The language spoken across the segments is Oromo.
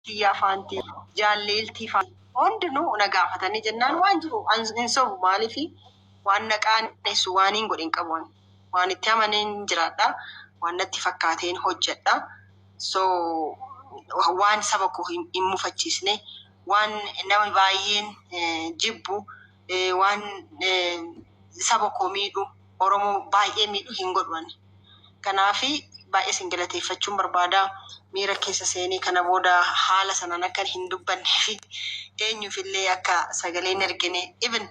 Tiyyaa faanti jaalleeltii faanti hundinuu na gaafatanii jennaan waan jiru hin sobu maaliifi waan naqaanessu waan hin godhin qabu waan itti amaneen jiraadha waan natti fakkaateen hojjedha so waan saba koo hin mufachiisne waan nama baay'een jibbu waan saba koo miidhu Oromoo baay'ee miidhu hin godhan kanaafi baay'ee singalateeffachuun barbaada miira keessa seenii kana booda haala sanaan akka hin dubbannee fi eenyuufillee akka sagalee hin ergine even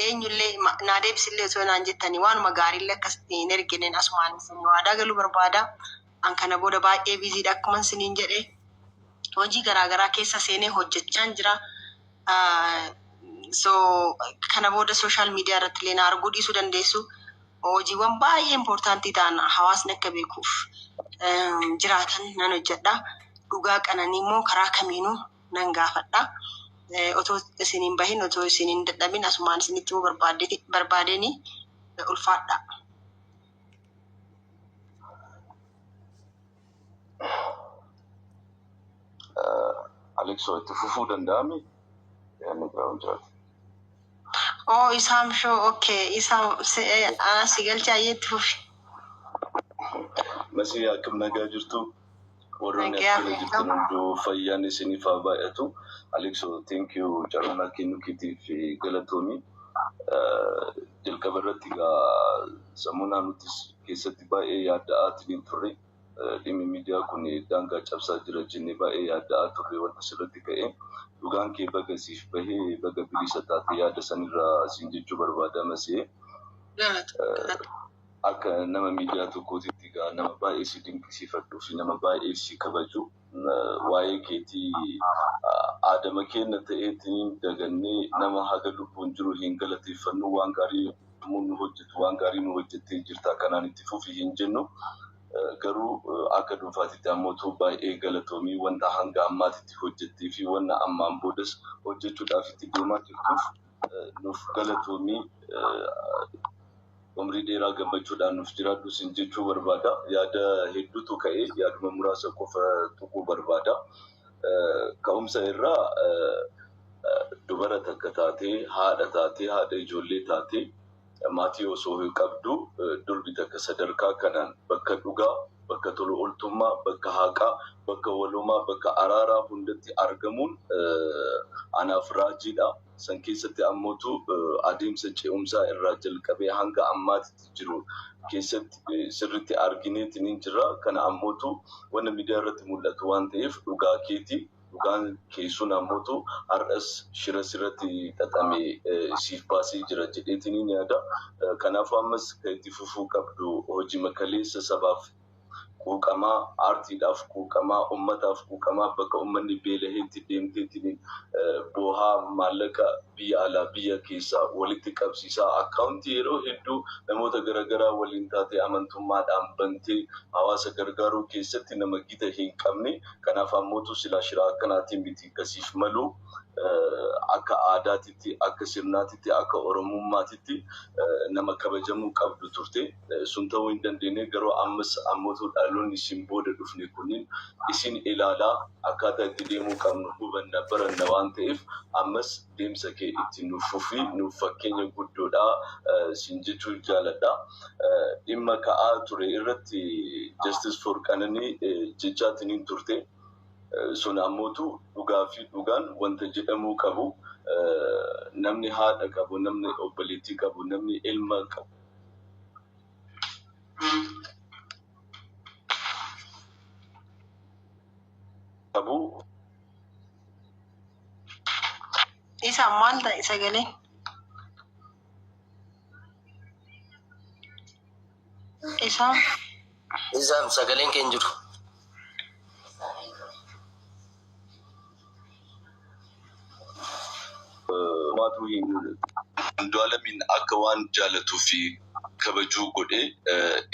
eenyullee naa deebisillee osoo naan jettanii waanuma gaariillee akka hin ergineen asumaan isin waadaa galuu barbaada an kana booda baay'ee biiziidha akkuma isiniin jedhe hojii garaagaraa keessa seenee hojjechaan jira so kana booda social media irratti illee na arguu dhiisuu dandeessu hojiiwwan baay'ee importantii ta'an hawaasni akka beekuuf jiraatan nan hojjedha dhugaa qananii immoo karaa kamiinuu nan gaafadha otoo isiniin bahin otoo isiniin dadhabin asumaan isinitti barbaadeni ulfaadha. Alexo itti fufuu danda'ami? Oh, Isam show, okay. Isam sigalcha itti fufi. Masih akkam nagaa jirtu warroonni akkana jirtan hunduu fayyaan isiniif haa baay'atu. Alexo thank you carraa kennu keetiif galatoomii jalqaba irratti sammuna nuti keessatti baay'ee yaadda'aatiin turre dhimmi miidiyaa kun daangaa cabsaa jira jennee baay'ee yaadda'aa turre wanta sirriitti ka'e dhugaan kee baga siif bahee baga bilisa taate yaada sanirraa siin jechuu barbaada masee akka nama miidiyaa tokkootitti nama baay'ee si dinqisiifadhuu fi nama baay'ee si kabaju waa'ee keetii aadama keenya ta'eetiin dagannee nama haga lubbuun jiru hin galateeffannu waan gaarii nu hojjetu waan gaarii nu hojjettee jirta kanaan itti fufi hin jennu garuu akka dhuunfaatitti ammoo baay'ee galatoomii wanta hanga ammaatitti hojjettee fi wanta ammaan boodas hojjechuudhaaf itti deemaa jirtuuf nuuf galatoomii umrii dheeraa gammachuudhaan nuuf jiraadhu sin jechuu barbaada yaada hedduutu ka'e yaaduma muraasa qofa tuquu barbaada ka'umsa irraa dubara takka taatee haadha ijoollee taatee maatii osoo qabdu durbi takka sadarkaa kanaan bakka dhugaa bakka tolu oltummaa bakka haqaa bakka walumaa bakka araaraa hundatti argamuun anaaf raajiidha san keessatti ammootu adeemsa ce'umsaa irraa jalqabee hanga ammaatitti jiru keessatti sirriitti argineetiin jira kana ammootu wanna miidiyaa irratti mul'atu waan ta'eef dhugaa keetii dhugaan keessuun ammootu har'as shira sirratti xaxame siif baasee jira jedheetiin yaada kanaaf ammas kan itti fufuu qabdu hojii makaleessa sabaaf kuuqamaa aartiidhaaf kuuqamaa ummataaf kuuqamaa bakka ummanni beelaheetti deemteetiin boohaa maallaqa biyya alaa biyya keessaa walitti qabsiisaa akkaawuntii yeroo hedduu namoota garaagaraa waliin taatee amantummaadhaan bantee hawaasa gargaaruu keessatti nama gita hin qabne kanaaf ammootu silaa shiraa akkanaatiin miti kasiif maluu akka aadaatitti akka sirnaatitti akka oromummaatitti nama kabajamuu qabdu turte sun ta'uu hin dandeenye garuu ammas ammootu dhaloonni isin booda dhufne kunniin isin ilaalaa akkaataa itti deemuu qabnu hubanna baranna waan ta'eef ammas deemsa kee itti nuufuufi nuuf fakkeenya guddoodhaa sin jechuu jaaladha dhimma ka'aa ture irratti justice for Qananii jechaatiin turte sun ammootu dhugaa fi dhugaan wanta jedhamuu qabu namni haadha qabu namni obboleettii qabu namni ilma qabu isa maal ta'e sagalee isa sagaleen keen jiru maatu hin Andu'aalamiin akka waan jaalatuu fi kabajuu godhee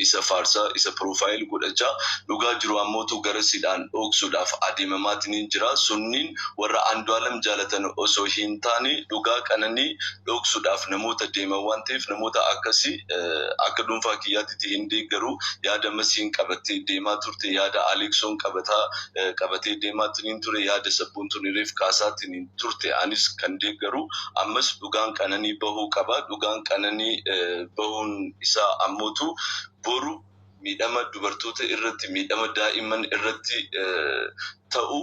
isa faarsaa isa profile godhachaa dhugaa jiru ammootu gara sidhaan dhoksuudhaaf adeemamaatiin jira sunniin warra Andu'aalam jaalatan osoo hin taane dhugaa qananii dhoksuudhaaf namoota deeman waan ta'eef namoota akkasii akka dhuunfaa kiyyaatti hin deeggaru yaada masiin qabatee deemaa turte yaada Aleksoon qabatee deemaa ture yaada sabboon tunireef kaasaatiin turte anis kan deeggaru ammas dhugaan qananii bahuu qaba dhugaan qananii bahuun isaa ammootu boru miidhama dubartoota irratti miidhama daa'imman irratti ta'u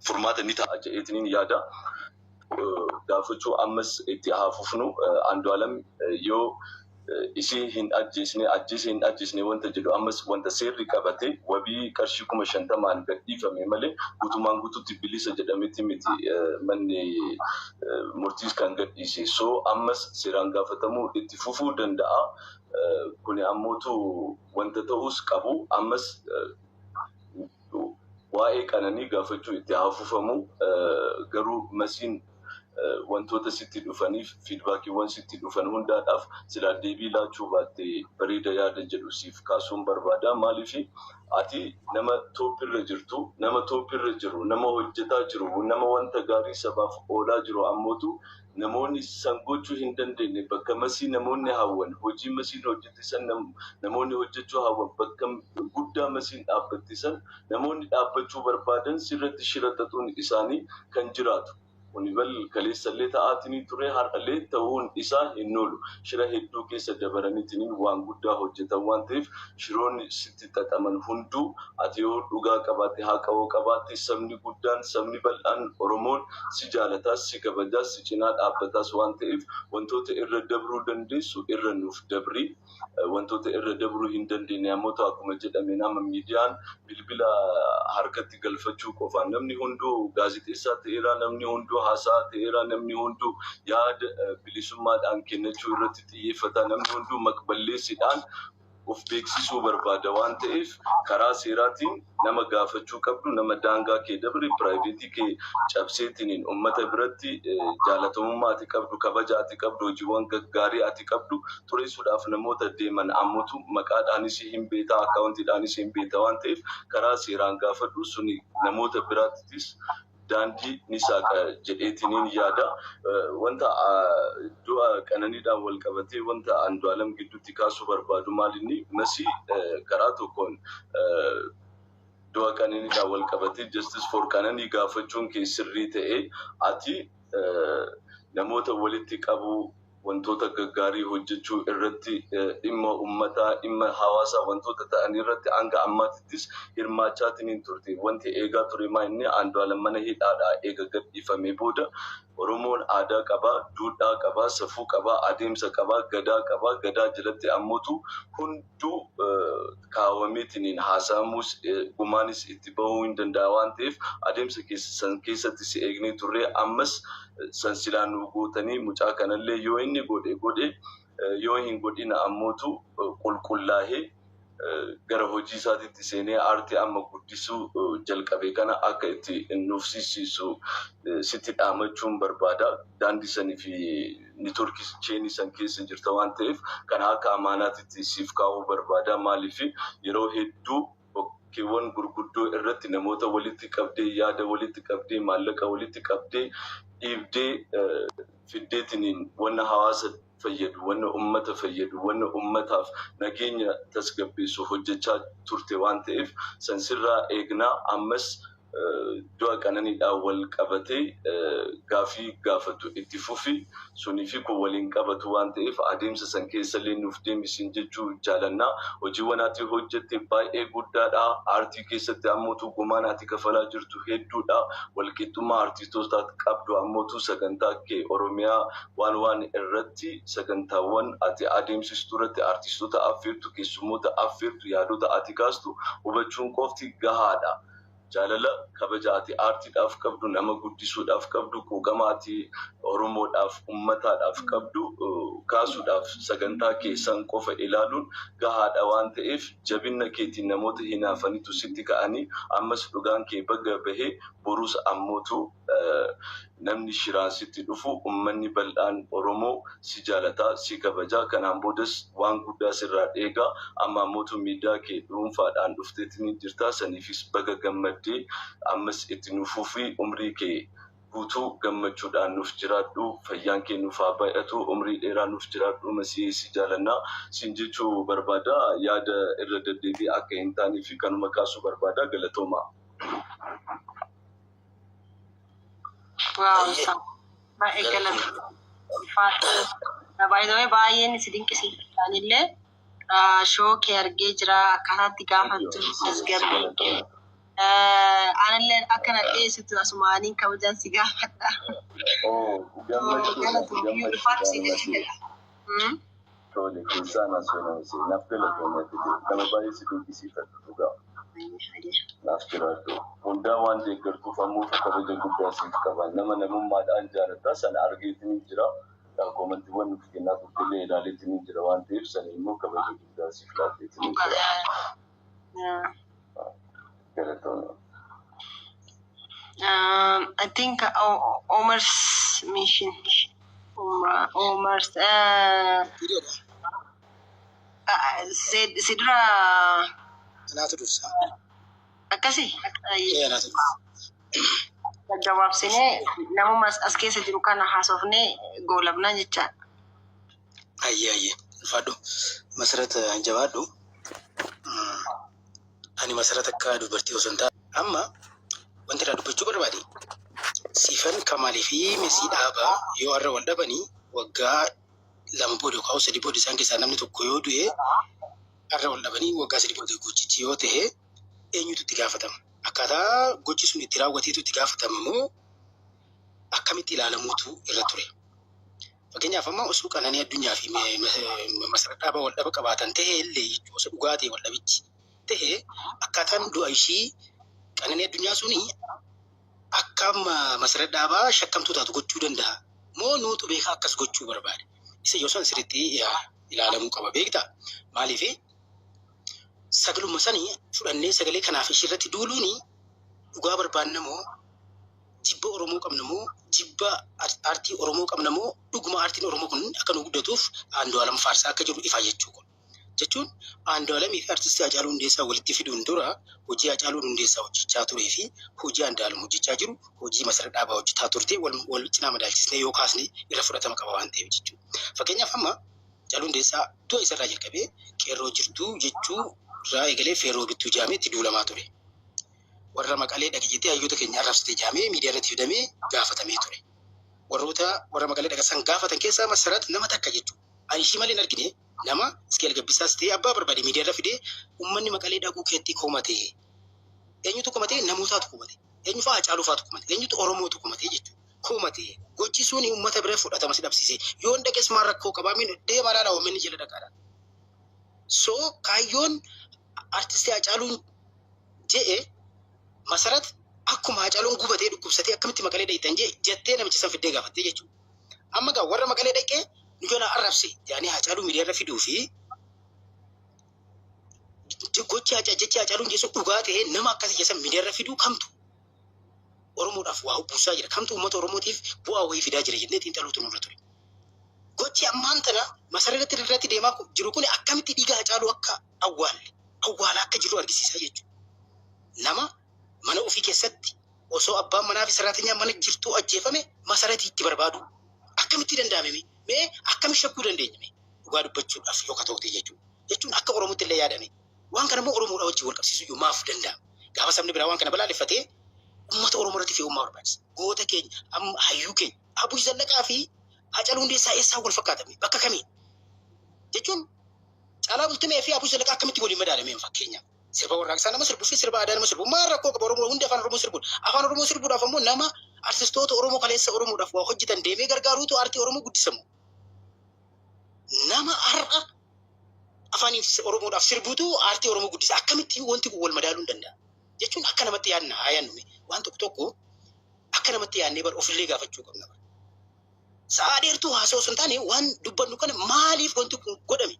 furmaata ni ta'a jedheetiin yaada gaafachuu ammas itti haafufnu Andu'aalam yoo isi hin ajjeesne wanta jedhu ammas wanta seerri qabate wabii qarshii 50,000 gadhiifame malee guutumaan guutuutti bilisa jedhametti miti manni murtiis kan gadhiise so ammas seeraan gaafatamuu itti fufuu danda'a kuni ammootu wanta ta'us qabu ammas waa'ee qananii gaafachuu itti haafufamu garuu masiin wantoota sitti dhufaniif feedbackiiwwan sitti dhufan hundaadhaaf sila deebii laachuu baatte bareeda yaada jedhu siif kaasuun barbaada maaliif ati nama toopirra jirtu nama toopirra jiru nama hojjetaa jiru nama wanta gaarii sabaaf oolaa jiru ammootu namoonni san gochuu hin dandeenye bakka masii namoonni hawwan hojii masiin hojjetisan namoonni hojjechuu hawwan bakka guddaa masiin dhaabbatisan namoonni dhaabbachuu barbaadan sirratti shiraxatuun isaanii kan jiraatu Unibal kaleessallee ta'aatiin ture har'allee ta'uun isaa hin oolu shira hedduu keessa dabaraniitiin waan guddaa hojjetan waan ta'eef shiroonni sitti xaxaman hunduu ati yoo dhugaa qabaate haa qaboo qabaate sabni guddaan sabni bal'aan Oromoon si jaalataas si kabajaas si cinaa dhaabbataas waan ta'eef wantoota irra dabruu dandeessu irra nuuf dabri wantoota irra dabruu hin dandeenye ammoo akkuma jedhame nama miidiyaan bilbila harkatti galfachuu qofaan namni hunduu gaazexeessaa ta'eera namni hunduu haasaa ta'eera namni hunduu yaada bilisummaadhaan kennachuu irratti xiyyeeffata namni hunduu maqballeessiidhaan of beeksisuu barbaada waan ta'eef karaa seeraatiin nama gaafachuu qabdu nama daangaa kee dabri piraayiveetii kee cabseetiin uummata biratti jaalatamummaa ati qabdu kabaja ati qabdu hojiiwwan gaggaarii ati qabdu xureessuudhaaf namoota deeman ammutu maqaadhaanis hin beekta akkaawuntiidhaanis hin beekta waan ta'eef karaa seeraan gaafadhu suni namoota biraattis daandii ni saaqa jedheetiniin yaada wanta du'a qananiidhaan wal qabatee wanta Andu'aalam gidduutti kaasuu barbaadu maalinni masi karaa tokkoon du'a qananiidhaan wal qabatee justice for qananii gaafachuun kee sirrii ta'ee ati namoota walitti qabu wantoota gaggaarii hojjechuu irratti dhimma ummataa dhimma hawaasaa wantoota ta'an irratti hanga ammaatittis hirmaachaatiin turte wanti eegaa ture maa inni Andu'aalam mana hidhaadhaa eega gadhiifamee booda Oromoon aadaa qabaa duudhaa qabaa safuu qabaa adeemsa qabaa gadaa jalatti ammootu hunduu kaawameetiin haasa'amuus gumaanis itti bahuu hin danda'a waan ta'eef adeemsa keessatti si eegnee turre ammas sansilaan gootanii mucaa kanallee yoo inni godhe yoo hin godhina ammootu qulqullaahee gara hojii isaatiitti seenee aartii amma guddisuu jalqabe kana akka itti nuufsiisisu sitti dhaamachuun barbaada daandii sanii fi niitoorkii cheenii san keessa jirta waan ta'eef kana akka amaanaatitti siif kaa'uu barbaada maaliif yeroo hedduu bakkeewwan gurguddoo irratti namoota walitti qabdee yaada walitti qabdee maallaqa walitti qabdee dhiibdee fiddeetiniin wanna hawaasa fayyadu wanna ummata fayyadu wanna ummataaf nageenya tasgabbeessu hojjechaa turte waan ta'eef sansirraa eegnaa ammas du'a qananiidhaan wal qabatee gaafii gaafatu itti fufi sunii fi kun waliin qabatu waan ta'eef adeemsa san keessallee nuuf deemisiin jechuu jaalannaa hojiiwwan ati hojjette baay'ee guddaadha aartii keessatti ammootu gumaan ati kafalaa jirtu hedduudha walqixxummaa aartistoota qabdu ammootu sagantaa kee Oromiyaa waan irratti sagantaawwan ati adeemsistu irratti aartistoota affeertu keessummoota affeertu yaadota ati kaastu hubachuun qofti gahaadha. Jaalala kabaja ati aartiidhaaf qabdu nama guddisuudhaaf qabdu quuqama ati Oromoodhaaf ummataadhaaf qabdu kaasuudhaaf sagantaa keessan qofa ilaaluun gahaadha waan ta'eef jabina keetiin namoota hinaafanitu sitti ka'anii ammas dhugaan kee bagga bahee boruus ammootu namni shiraan sitti dhufu ummanni bal'aan Oromoo si jaalataa si kabajaa kanaan boodas waan guddaa sirraa eegaa amma ammootu miidiyaa kee dhuunfaadhaan dhufteetiin jirtaa saniifis baga gammaddee ammas itti nufuu fi umrii kee guutuu gammachuudhaan nuuf jiraadhu fayyaan kee nuuf haa baay'atu umrii dheeraa nuuf jiraadhu masii si jaalannaa siin jechuu barbaada yaada irra deddeebii akka hin taanee fi kanuma kaasuu barbaada galatooma. Wow, baay'ee galatooma. Baay'ee baay'een si dinqisiifatan illee shookee argee jira akkanaatti gaafattu tasgabbii. Anallee akkana dhiyeessitu asumaaniin kabajaan si gaafadha. Galatoomii ulfaatu si dinqisiifadha. Tole keessaan asoonamise naaf galatoomatti nama baay'ee si dinqisiifadhu dhugaa. Naaf jiraadhu. Hundaa waan deeggartuuf ammoo kabaja guddaa siif qaban nama namummaadhaan jaalataa sana argeetiin jira. Komantiiwwan nuuf kennaa turtillee ilaaleetiin jira waan ta'eef sana immoo kabaja guddaa siif laatteetiin jira. I think Omar's mission. Omar's Sidra Anatu dursa. akkasi Anatu dursa. gabaabsinee namuma as keessa jiru kana haasofnee goolabnaa jecha. Ayye. Ulfaadhu. Masarata jabaadhu. Ani masarata akka dubartii osoo hin taane amma wanti irraa dubbachuu barbaade siifan Kamaalii fi Mesii dhaabaa yoo har'a wal dhabanii waggaa lama booda yookaan sadii booda isaan keessaa namni tokko yoo du'e har'a wal dhabanii waggaa sadii booda gochichi yoo ta'e eenyutu itti gaafatama? Akkaataa gochi sun itti raawwateetu itti gaafatama moo akkamitti ilaalamuutu irra ture? Fakkeenyaaf amma osoo Qananii Addunyaa fi Masarat Dhaabaa wal dhaba qabaatan ta'e illee jechuudha osoo dhugaa ta'e wal dhabichi ta'e akkaataan du'a ishii Qananii Addunyaa suni akka Masarat Dhaabaa shakkamtuu taatu gochuu danda'a moo nuutu beekaa akkas gochuu barbaade? Isa yoo san sirriitti ilaalamuu qaba beektaa? Maaliif sagaluma sanii fudhannee sagalee kanaaf ishee irratti duuluuni dhugaa barbaanna moo jibba Oromoo qabna moo jibba aartii Oromoo qabna moo dhuguma aartiin Oromoo kun akka nu guddatuuf Andu'aalam Faarsaa akka jiru ifaa jechuu kun. Jechuun Andu'aalamii fi artistii Hacaaluu Hundeessaa walitti fiduun dura hojii Hacaaluu Hundeessaa hojjechaa turee fi hojii Andu'aalam hojjechaa jiru hojii Masarat Dhaabaa hojjetaa turte wal cinaa madaalchisnee yoo kaasne irra fudhatama qaba waan ta'eef jechuudha. Fakkeenyaaf amma Hacaaluu Hundeessaa du'a isarraa jalqabee qeerroo jirtuu jechuu irraa eegalee feerroo bittuu jaamee itti duulamaa ture. Warra Maqalee dhaqeetti hayyoota keenya arrabsitee jaamee miidiyaa irratti fidamee gaafatamee ture. Warra Maqalee dhaqan gaafatan keessaa Masarat nama takka jechuudha. Ani ishii malee hin argine nama Iskeel Gabbisaas ta'ee abbaa barbaade miidiyaa irra fidee uummanni Maqalee dhaquu keetti komate. Eenyutu komate? Namootaatu komate. Eenyu fa'aa Hacaaluu fa'aatu komate. Eenyutu Oromootu komate jechuudha. Komate. Gochi sun uummata bira fudhatama si dhabsiise. Yoo hin dhaqes maal rakkoo qabaa deemaa dhaadhaa uummanni jala dhaqaadha. So kaayyoon artistii Hacaaluun je'e Masarat akkuma Hacaaluun gubatee dhukkubsatee akkamitti Maqalee dhayitan jettee namicha san fiddee gaafattee jechuudha. Amma gaa warra Maqalee dhaqee nu jala arrabse yaani Hacaaluu miidiyaa irra fiduu fi gochi Hacaaluun jechuun dhugaa ta'ee nama akkasii keessa miidiyaa irra fiduu kamtu Oromoodhaaf waa buusaa jira kamtu uummata Oromootiif bu'aa wayii fidaa jira jennee xiinxaluutu nurra ture. Gochi ammaan tana Masarat irratti deemaa jiru kun akkamitti dhiiga Hacaaluu akka awwaala akka jiru argisiisaa jechuudha. Nama mana ofii keessatti osoo abbaan manaa fi saraatinyaa mana jirtuu ajjeefame Masarat itti barbaadu akkamitti danda'ame mee akkami shakkuu dandeenya dhugaa dubbachuudhaaf yoo kata'ute jechuudha. Jechuun akka Oromootti illee yaadame waan kana immoo Oromoodhaa wajjin wal qabsiisuu iyyuu maaf danda'ama. Gaafa sabni biraa waan kana balaaleffatee uummata Oromoo irratti fe'ummaa barbaachisa. Goota keenya hayyuu keenya Abuu Zallaqaa fi Hacaaluu Hundeessaa eessaa wal fakkaatame bakka kamiin jechuun Caalaa Bultumee fi Abuu Zallaqaa akkamitti waliin madaalame fakkeenyaaf. Sirba warraaqsaa nama sirbuu fi sirba aadaa nama sirbu maal rakkoo qaba Oromoo hundi afaan Oromoo sirbuudha. Afaan Oromoo sirbuudhaaf ammoo nama artistoota Oromoo kaleessa Oromoodhaaf waa hojjetan deemee gargaaruutu aartii Oromoo guddisamu. Nama har'a afaan Oromoodhaaf sirbuutu aartii Oromoo guddisa. Akkamitti wanti kun wal madaaluu hin danda'a? Jechuun akka namatti yaadna haa yaadnu waan tokko akka namatti yaadnee bar ofillee gaafachuu qabna. Sa'aadeertuu haasoo sun taane waan dubbannu kana maaliif wanti kun godhame?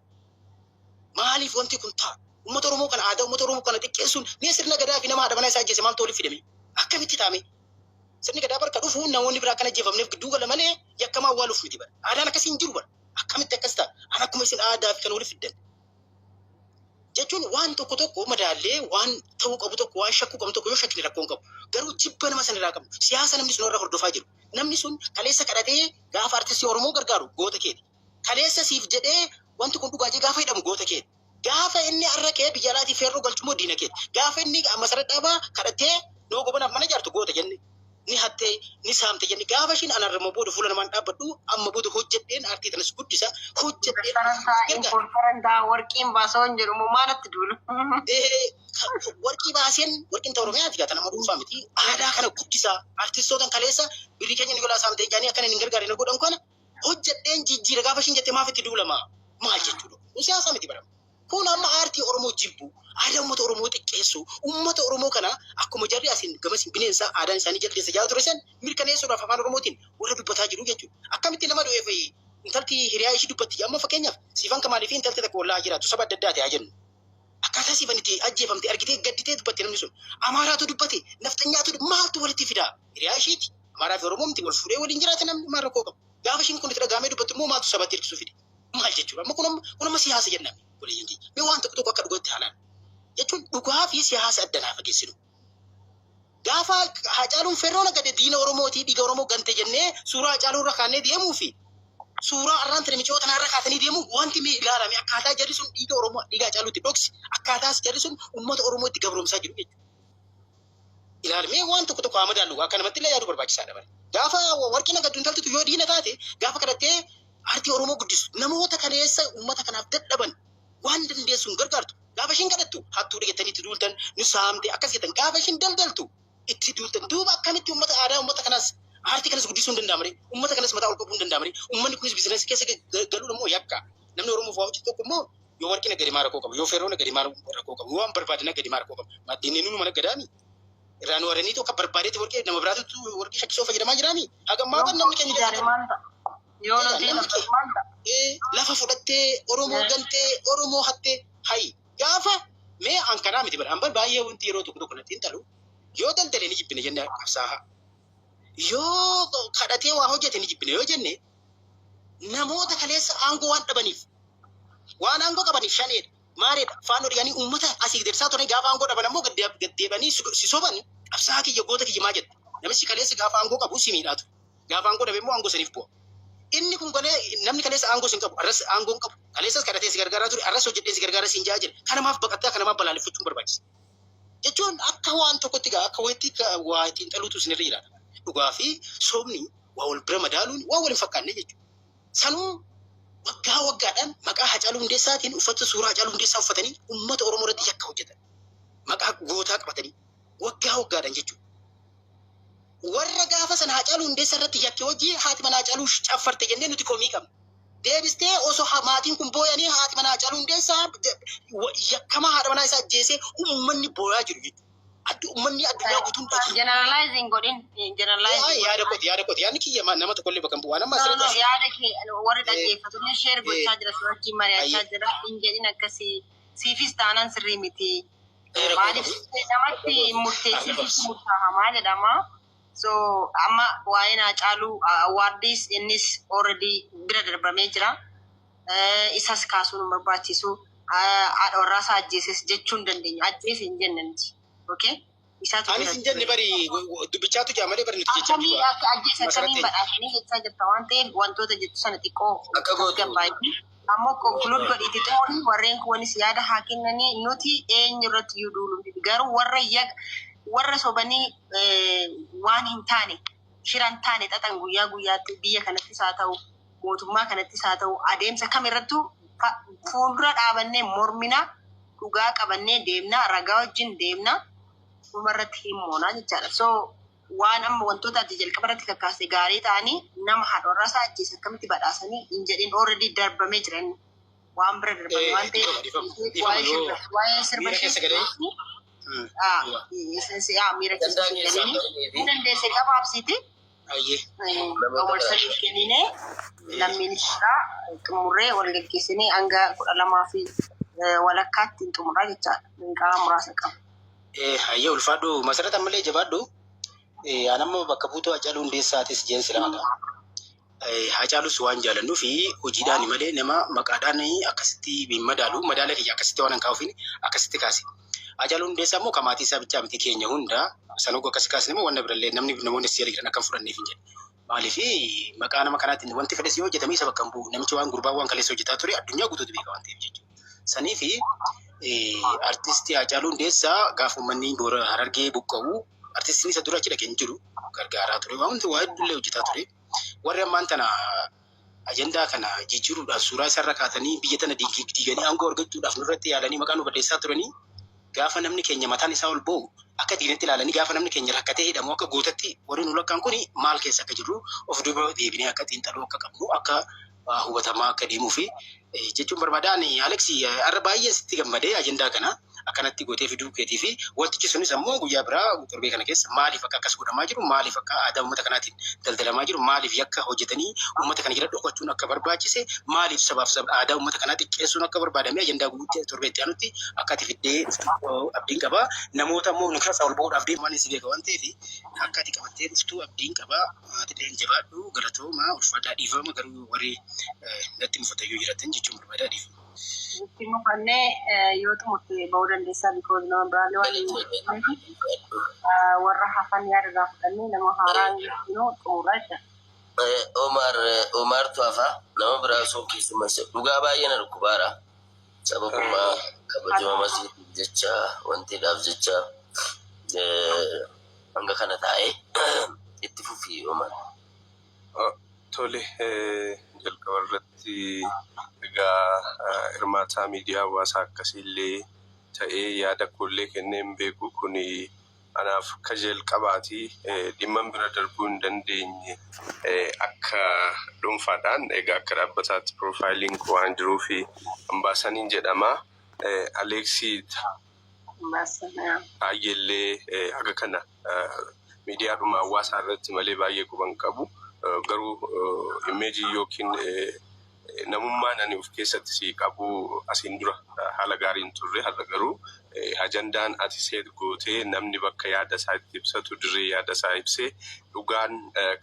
Maaliif wanti kun ta'a? Uummata Oromoo kana aadaa uummata Oromoo kana xiqqeessuun mee sirna gadaa fi nama haadha manaa isaa ajjeese maaltu waliif fidame? Akkamitti taame? Sirni gadaa barka dhufu namoonni biraa kana ajjeefamneef gidduu gala malee yakkamaa awwaaluuf miti bara. Aadaan akkasii hin jiru bara. Akkamitti akkas ta'a? An akkuma isin aadaa fi kan waliif fiddan. Jechuun waan tokko madaallee waan ta'uu qabu tokko waan shakkuu qabu tokko yoo shakkine rakkoon qabu. Garuu jibba nama sanirraa qabu. Siyaasa namni sun irra hordofaa jiru. Namni sun kaleessa kadhatee gaafa artistii Oromoo gargaaru goota keeti. Kaleessa siif jedhee wanti kun dhugaa jee gaafa hidhamu goota keeti. Gaafa inni arraqee biyya alaatii feerroo galchumoo diina keeti. Gaafa inni masara dhaabaa kadhatee noo gobanaaf mana ijaartu goota jenne. Ni hattee ni saamte jenne. Gaafa ishiin anarrama booda fuula namaan dhaabbadhu amma booda hojjedheen aartii kanas guddisa hojjedheen. Farandaa warqiin baasoon jedhamu maalatti duulu? Warqii baaseen warqiin ta'uu Oromiyaati gaata nama dhuunfaa miti. Aadaa kana guddisaa artistootaan kaleessa birrii keenya ni golaa saamtee jaanii akkana hin gargaarina godhan kana hojjedheen jijjiira gaafa ishiin jettee maaf itti duulama maal jechuudha. Siyaasa miti bara. Kun amma aartii Oromoo jibbu aadaa uummata Oromoo xiqqeessu uummata Oromoo kana akkuma jarri asiin gamas bineensa aadaan isaanii jaldeessa jaa ture san mirkaneessuudhaaf afaan Oromootiin warra dubbataa jiru jechuudha. Akkamitti nama du'eef intalti hiriyaa ishii dubbatti amma fakkeenyaaf siifan kamaalii fi intalti takka wallaa jiraatu saba adda addaa ta'aa jennu. Akkaataa siifan itti ajjeefamte argitee gadditee dubbatti namni sun Amaaraatu dubbate naftanyaatu maaltu walitti fidaa hiriyaa ishiiti Amaaraa fi Oromoo miti wal fuudhee waliin jiraate namni maal rakkoo qabu. Gaafa ishiin kun itti dhagaamee dubbattu immoo maaltu sabatti hirkisuu fide maal jechuudha. Amma kun amma siyaasa jennaan. Mee waan tokko akka dhugatti haalaan jechuun dhugaa fi siyaasa adda naa fageessinu. Gaafa Hacaaluun Feerroon agade diina Oromootii dhiiga Oromoo gante jennee suuraa Hacaaluu irra kaannee deemuu fi suuraa arraan telemichoota irra kaatanii deemuu wanti mee ilaalame akkaataa jarri sun dhiiga Oromoo dhiiga Hacaaluutti dhoksi akkaataas jarri sun uummata Oromoo itti gabroomsaa jiru jechuudha. Ilaalamee waan tokko haa madaallu akka namatti illee yaaduu barbaachisaadha bara. Gaafa warqina gaddu intaltitu yoo diina taate gaafa kadhattee aartii Oromoo guddisu namoota kaleessa uummata kanaaf dadhaban waan dandeessuun gargaartu. Gaafa ishiin kadhattu hattuu dhiyettanii itti duultan nu saamte akkas jettan gaafa ishiin daldaltu itti duultan duuba akkamitti uummata aadaa uummata kanaas aartii kanas guddisuu hin danda'amne uummata kanas mataa ol qabuu hin danda'amne uummanni kunis biizinasii keessa galuun immoo yakka namni Oromoo fa'aa hojjetu tokko immoo yoo warqina gadi maa rakkoo qabu yoo feerroon gadi maa rakkoo qabu waan barbaadina gadi maa rakkoo qabu maddeenii nu mana gadaami irraan warranii tokko barbaadeetti warqee nama biraatu warqii shakkisoo fayyadamaa jiraami hagammaa kan namni keenya yoo nuti lafa fudhattee Oromoo gantee Oromoo hattee hayi gaafa mee hankanaa miti bara hambal baay'ee wanti yeroo tokko natti hin talu yoo daldalee ni jibbine jenne qabsaaha yoo kadhatee waa hojjete ni jibbine yoo jenne namoota kaleessa aangoo waan dhabaniif waan aangoo qabaniif shaneedha maareedha faanoo dhiyanii uummata asii dersaa turan gaafa aangoo dhaban ammoo gaddeebanii si soban qabsaaha kiyya goota kiyya maa jette namichi kaleessa gaafa aangoo qabu si miidhaatu gaafa aangoo dhabe immoo aangoo saniif bu'a. Inni kun galee namni kaleessa aangoo sin qabu arras aangoo qabu kaleessas kadhatee si gargaaraa ture arras hojjedhee si gargaaraa siin jaa jira kanamaaf baqattaa kanamaaf balaaleffachuun barbaachisa jechuun akka waan tokkotti gaa akka wayitti waa ittiin xaluutu sinirra jiraata dhugaa fi soomni waa wal bira madaaluun waa wal hin fakkaanne jechuudha sanuu waggaadhaan maqaa Hacaaluu Hundeessaatiin uffata suuraa Hacaaluu Hundeessaa uffatanii uummata Oromoo irratti yakka hojjetan maqaa gootaa qabatanii waggaadhaan jechuudha. Warra gaafa sana Hacaaluu Hundeessaa irratti yakke hojii haati mana Hacaaluu caffarte jennee nuti komii qabna. Deebistee osoo maatiin kun booyanii haati mana Hacaaluu Hundeessaa yakkamaa haadha manaa isaa ajjeesee uummanni booyaa jiru jechuudha. Uummanni addunyaa guutuun generalizing godhin generalizing yaada kooti yaadni kiyya nama tokkollee bakka bu'aa nama asirratti yaada kee warri dhaggeeffatullee sheer gochaa jira wajjin mari'achaa jira hin jedhin akkasii siifis taanaan sirrii miti maaliif namatti murteessisiif murtaahamaa jedhama. So amma waa'een Hacaaluu awwaardis innis already bira darbamee jira. Isas kaasuun barbaachisu haadha warraasaa ajjeeses jechuun dandeenya. Ajjeese hin jenne nuti. Okay? Isaatu anis hin jenne bari dubbichaatu jaa malee bari nuti jechaa jirra. Akkamii ajjeese akkamiin badhaasanii jechaa jirta waan ta'eef wantoota jettu sana xiqqoo gabbaayi. Ammoo konkuluud godhiiti xumurii warreen kuwanis yaada haa kennanii nuti eenyu irratti iyyuu duulu garuu warra sobanii waan hin taane shiran taane xaxan guyyaa guyyaatti biyya kanattis haa ta'u mootummaa kanattis haa ta'u adeemsa kamirrattuu fuuldura dhaabannee mormina dhugaa qabannee deemna ragaa wajjin deemna dhumarratti himmoonaa jechaadha. So waan amma wantoota adda jalqaba irratti kakkaase gaarii ta'anii nama haadha warraasaa ajjeese akkamitti badhaasanii hin jedhin already darbamee jiran waan bira darbame waan ta'eef waa'ee sirba miira keessa dandeesse qabaabsiiti Ayyee. Omar Sadiq kennine lammiin isaa xumurree wal gaggeessinee hanga 12 fi walakkaatti xumuraa jechaadha. Minqaa muraasa qaba. Ayyee ulfaadhu masarata malee jabaadhu. Anammoo bakka buutoo Hacaaluu Hundeessaatis jeensi lamadha. Hacaalus waan jaalannuu fi hojiidhaan malee nama maqaadhaan akkasitti madaalu madaala kiyya akkasitti waan hanqaa'uufin akkasitti kaase. Hacaaluu Hundeessaa immoo kamaatii isaa bichaa miti keenya hunda sanuu akkas kaasne immoo wanna birallee namoonni si yaadan akka fudhanneef hin jedhe. Maaliif maqaa nama kanaatiin wanti fedhes yoo hojjetame isa bakka hin bu'u namichi waan gurbaa waan kaleessa hojjetaa ture addunyaa guutuutti beeka waan ta'eef jechuudha. Sanii fi artistii Hacaaluu Hundeessaa gaafa uummanni boora Harargee buqqa'u artistiin isa dura achi dhaqee hin jiru gargaaraa ture wanti waa hedduullee hojjetaa ture. Warri ammaan tana ajandaa kana jijjiiruudhaan suuraa isarra kaatanii biyya tana diiganii aangoo argachuudhaaf nurratti yaalanii maqaa nu balleessaa turanii gaafa namni keenya mataan isaa ol ba'u akka diinatti ilaalanii gaafa namni keenya rakkatee hidhamu akka gootatti warri nu lakkaan kun maal keessa akka jirru of duuba deebinee akka xiinxaluu akka qabnu akka hubatamaa akka deemuu fi jechuun barbaadaan Aleksi har'a baay'ee sitti gammadee ajandaa kana akkanatti gootee fiduu keetii fi wantichi sunis ammoo guyyaa biraa torbee kana keessa maaliif akka akkas godhamaa jiru maaliif akka aadaa uummata kanaatiin daldalamaa jiru maaliif yakka hojjetanii uummata kana jala dhokachuun akka barbaachise maaliif sabaaf aadaa uummata kanaa xiqqeessuun akka barbaadame ajandaa guutuu torbeetti aanutti akka ati fiddee abdiin qabaa namoota ammoo nu keessaa ol ba'uudhaaf deeman si beeka waan ta'eef akka ati qabattee dhuftu abdiin qabaa atileen jabaadhu galatooma ulfaataa dhiifama garuu warri natti mufatayyuu jiratan jechuun barbaadaa dhiifama. Timo kanne yoo xumurte ba'uu dandeessaa because nama biraallee waan warra hafan yaada fudhannee nama haaraan xumuraa jecha. Omar Tuafa nama biraa osoo keessumas dhugaa baay'ee na dhukkubaadha. Sababuma kabajama masiitiif jecha wantiidhaaf jecha hanga kana taa'ee itti fufii Omar. Tole jalqaba irratti egaa hirmaataa miidiyaa hawaasaa akkasiillee ta'ee yaada kollee kennee hin beeku kun anaaf ka jalqabaati dhimma bira darbuu hin dandeenye akka dhuunfaadhaan egaa akka dhaabbataatti piroofaayiliin koo waan jiruu fi ambaasaniin jedhama Aleksii baay'eellee haga kana miidiyaadhuma hawaasaa irratti malee baay'ee quban qabu. Garuu imeejii yookiin namummaan ani of keessatti si qabu asiin dura haala gaariin turre har'a garuu ajandaan ati seet gootee namni bakka yaada isaa itti ibsatu dirree yaada isaa ibsee dhugaan